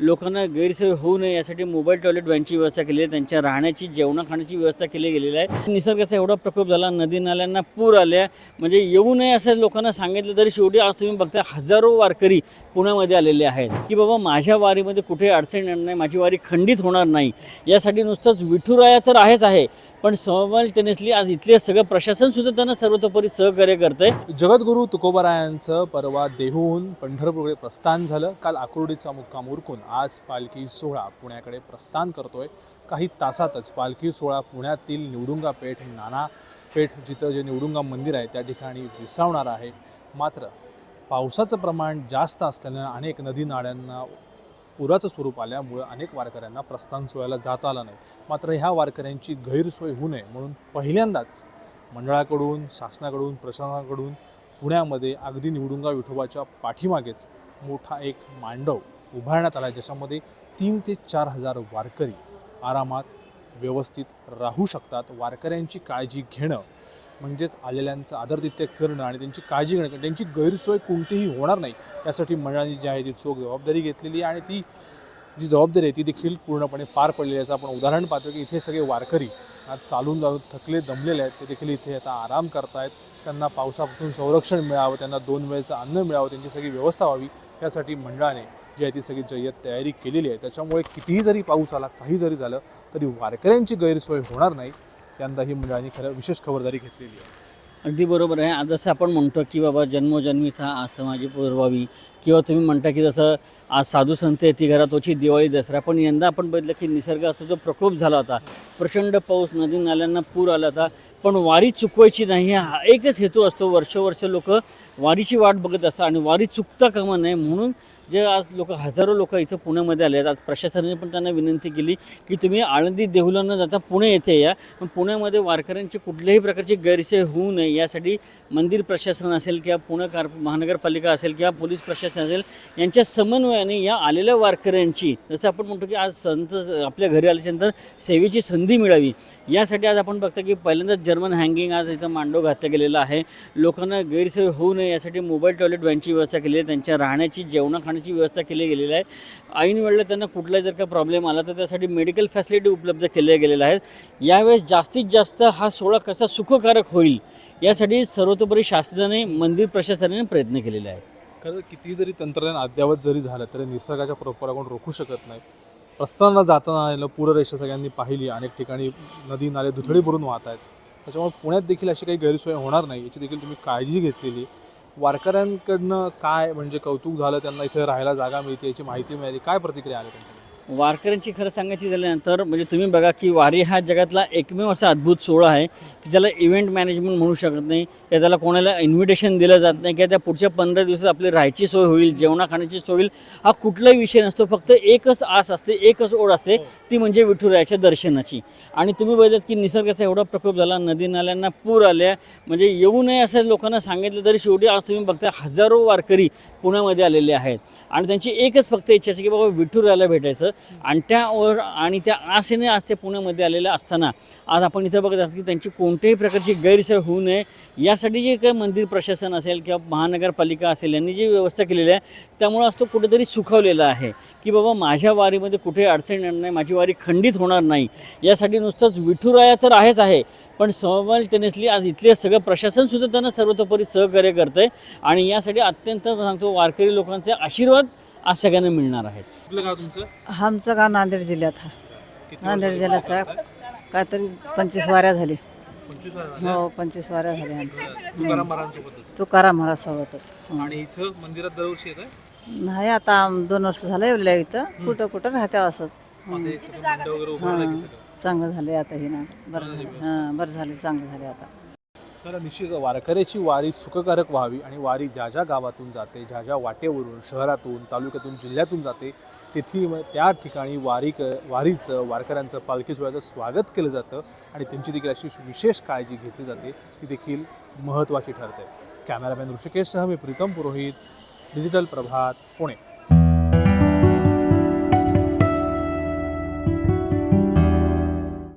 लोकांना गैरसोय होऊ नये यासाठी मोबाईल टॉयलेट व्हॅनची व्यवस्था केली आहे, त्यांच्या राहण्याची जेवणा खाण्याची व्यवस्था केली गेलेली आहे। निसर्गाचा एवढा प्रकोप झाला, नदी नाल्यांना पूर आल्या, म्हणजे येऊ नये असं लोकांना सांगितलं तरी शेवटी आज तुम्ही बघता हजारो वारकरी पुण्यामध्ये आलेले आहेत की बाबा माझ्या वारीमध्ये कुठे अडचण येणार नाही, माझी वारी खंडित होणार नाही, यासाठी नुसतंच विठुराया तर आहे पण समवेलटेनियसली आज इथले सगळं प्रशासन सुद्धा त्यांना सर्वतोपरी सहकार्य करतंय। जगद्गुरू तुकोबारायांचं परवा देहूहून पंढरपूरकडे प्रस्थान झालं। काल आकुर्डीचा मुक्काम उरकून आज पालखी सोहळा पुण्याकडे प्रस्थान करतोय। काही तासातच पालखी सोहळा पुण्यातील निवडुंगा पेठ, नाना पेठ जिथं जे निवडुंगा मंदिर आहे त्या ठिकाणी विसावणार आहे। मात्र पावसाचं प्रमाण जास्त असल्यानं अनेक नदी नाल्यांना पुराचं स्वरूप आल्यामुळे अनेक वारकऱ्यांना प्रस्थान सोहळ्याला जाता आलं नाही। मात्र ह्या वारकऱ्यांची गैरसोय होऊ नये म्हणून पहिल्यांदाच मंडळाकडून, शासनाकडून, प्रशासनाकडून पुण्यामध्ये अगदी निवडुंगा विठोबाच्या पाठीमागेच मोठा एक मांडव उभारण्यात आला, ज्याच्यामध्ये 3 ते 4 हजार वारकरी आरामात व्यवस्थित राहू शकतात। वारकऱ्यांची काळजी घेणं म्हणजेच आलेल्यांचं आदरातिथ्य करणं आणि त्यांची काळजी घेणं, त्यांची गैरसोय कोणतीही होणार नाही यासाठी मंडळाने जी आहे ती चोख जबाबदारी घेतलेली आहे आणि ती जी जबाबदारी आहे ती देखील पूर्णपणे पार पडलेली आहे। याचं आपण उदाहरण पाहतो की इथे सगळे वारकरी आज चालून थकले दमलेले आहेत, ते देखील इथे आता आराम करतायत। त्यांना पावसापासून संरक्षण मिळावं, त्यांना 2 वेळचं अन्न मिळावं, त्यांची सगळी व्यवस्था व्हावी यासाठी मंडळाने जी आहे ती सगळी जय्यत तयारी केलेली आहे। त्याच्यामुळे कितीही जरी पाऊस आला, काही जरी झालं तरी वारकऱ्यांची गैरसोय होणार नाही, यंदा ही मंडळाने खरं विशेष खबरदारी घेतलेली आहे। अगदी बरोबर आहे। आज जसं आपण म्हणतो की बाबा जन्मोजन्मीचा आस माझी पुरवावी, किंवा तुम्ही म्हणता की जसं आज साधू संत येती घरातोची दिवाळी दसरा, पण यंदा आपण बघितलं की निसर्गाचा जो प्रकोप झाला होता, प्रचंड पाऊस, नदी नाल्यांना पूर आला होता, पण वारी चुकवायची नाही हा एकच हेतू असतो। वर्ष लोक वारीची वाट बघत असतात आणि वारी चुकता कामा नये म्हणून जे आज हजारो लोक इथं पुण्यामध्ये आले आहेत। आज प्रशासनाने पण त्यांना विनंती केली की तुम्ही आळंदी देहुला न जाता पुणे येथे या, पण पुण्यामध्ये वारकऱ्यांची कुठल्याही प्रकारची गैरसोय होऊ नये यासाठी मंदिर प्रशासन असेल किंवा पुणे महानगरपालिका असेल किंवा पोलीस प्रशासन असेल, यांच्या समन्वयाने या आलेल्या वारकऱ्यांची, जसं आपण म्हणतो की आज संत आपल्या घरी आल्याच्यानंतर सेवेची संधी मिळावी यासाठी आज आपण बघता की पहिल्यांदाच जर्मन हँगिंग आज इथं मांडव घातला गेलेला आहे। लोकांना गैरसोय होऊ नये यासाठी मोबाईल टॉयलेट व्हॅनची व्यवस्था केली आहे, त्यांच्या राहण्याची जेवणा खाण्याची व्यवस्था केली गेलेली आहे। ऐन वेळेला त्यांना कुठलाही जर का प्रॉब्लेम आला तर त्यासाठी मेडिकल फॅसिलिटी उपलब्ध केल्या गेलेल्या आहेत। यावेळेस जास्तीत जास्त हा सोहळा कसा सुखकारक होईल यासाठी सर्वतोपरी शासनाने, मंदिर प्रशासनाने प्रयत्न केलेले आहेत। खरं किती जरी तंत्रज्ञान अद्ययावत जरी झालं तरी निसर्गाच्या प्रकोपाला कोण रोखू शकत नाही। प्रस्थानाला जाताना आलेलं पूररेषा सगळ्यांनी पाहिली, अनेक ठिकाणी नदी नाले दुथडी भरून वाहत आहेत। त्याच्यामुळे पुण्यात देखील अशी काही गैरसोय होणार नाही याची देखील तुम्ही काळजी घेतलेली। वारकऱ्यांकडनं काय म्हणजे कौतुक झालं, त्यांना इथे राहायला जागा मिळते याची माहिती मिळाली, काय प्रतिक्रिया आली त्यांच्याकडे? वारकऱ्यांची खरं सांगायची झाल्यानंतर म्हणजे तुम्ही बघा की वारी हा जगातला एकमेव असा अद्भुत सोहळा आहे की ज्याला इव्हेंट मॅनेजमेंट म्हणू शकत नाही, किंवा त्याला कोणाला इन्व्हिटेशन दिलं जात नाही, किंवा त्या पुढच्या 15 दिवसात आपली राहायची सोय होईल, जेवणा खाण्याची सोय होईल, हा कुठलाही विषय नसतो। फक्त एकच आस असते, एकच ओढ असते, ती म्हणजे विठुरायाच्या दर्शनाची। आणि तुम्ही बघितलं की निसर्गाचा एवढा प्रकोप झाला, नदी नाल्यांना पूर आल्या, म्हणजे येऊ नये असं लोकांना सांगितलं तरी शेवटी आज तुम्ही बघता हजारो वारकरी पुण्यामध्ये आलेले आहेत आणि त्यांची एकच फक्त इच्छा असते की बाबा विठुरायाला भेटायचं। आणि त्या आशेने आज ते पुण्यामध्ये आलेले असताना आज आपण इथं बघत आहात की त्यांची कोणत्याही प्रकारची गैरसोय होऊ नये यासाठी जे काही मंदिर प्रशासन असेल किंवा महानगरपालिका असेल यांनी जी व्यवस्था केलेली आहे, त्यामुळं आज तो कुठेतरी सुखावलेला आहे की बाबा माझ्या वारीमध्ये कुठे अडचण येणार नाही, माझी वारी खंडित होणार नाही, यासाठी नुसतंच विठुराया तर आहे पण समवेलटेनियसली आज इथले सगळं प्रशासन सुद्धा त्यांना सर्वतोपरी सहकार्य करतंय आणि यासाठी अत्यंत सांगतो वारकरी लोकांचे आशीर्वाद आज सगळ्यांना मिळणार आहेत। कुठलं गाव तुमचं? आमचं गाव नांदेड जिल्ह्यात आहे। नांदेड जिल्ह्याचा काहीतरी 25 वाऱ्या झाली। 25 वारा हो, 25 वाऱ्या झाल्या आमच्या तुकाराम महाराजांसोबतच। तुकाराम महाराजसोबतच। आणि इथं मंदिरात दरवर्षी येत आहे? नाही, आता 2 वर्ष झालं येवल्या इथं, कुठं राहत्या असंच। आता हे सगळं मंडळ वगैरे उभारलं की सगळं चांगलं झाले आता हे ना, बरं झालं, बरं झाले, चांगलं झाले आता। तर निश्चित वारकऱ्याची वारी सुखकारक व्हावी आणि वारी ज्या ज्या गावातून जाते, ज्या ज्या वाटेवरून, शहरातून, तालुक्यातून, जिल्ह्यातून जाते, तेथी त्या ठिकाणी वारीचं वारकऱ्यांचं पालखी सोहळ्याचं स्वागत केलं जातं आणि त्यांची देखील अशी विशेष काळजी घेतली जाते, ती देखील महत्त्वाची ठरते। कॅमेरामॅन ऋषिकेशसह मी प्रीतम पुरोहित, डिजिटल प्रभात, पुणे।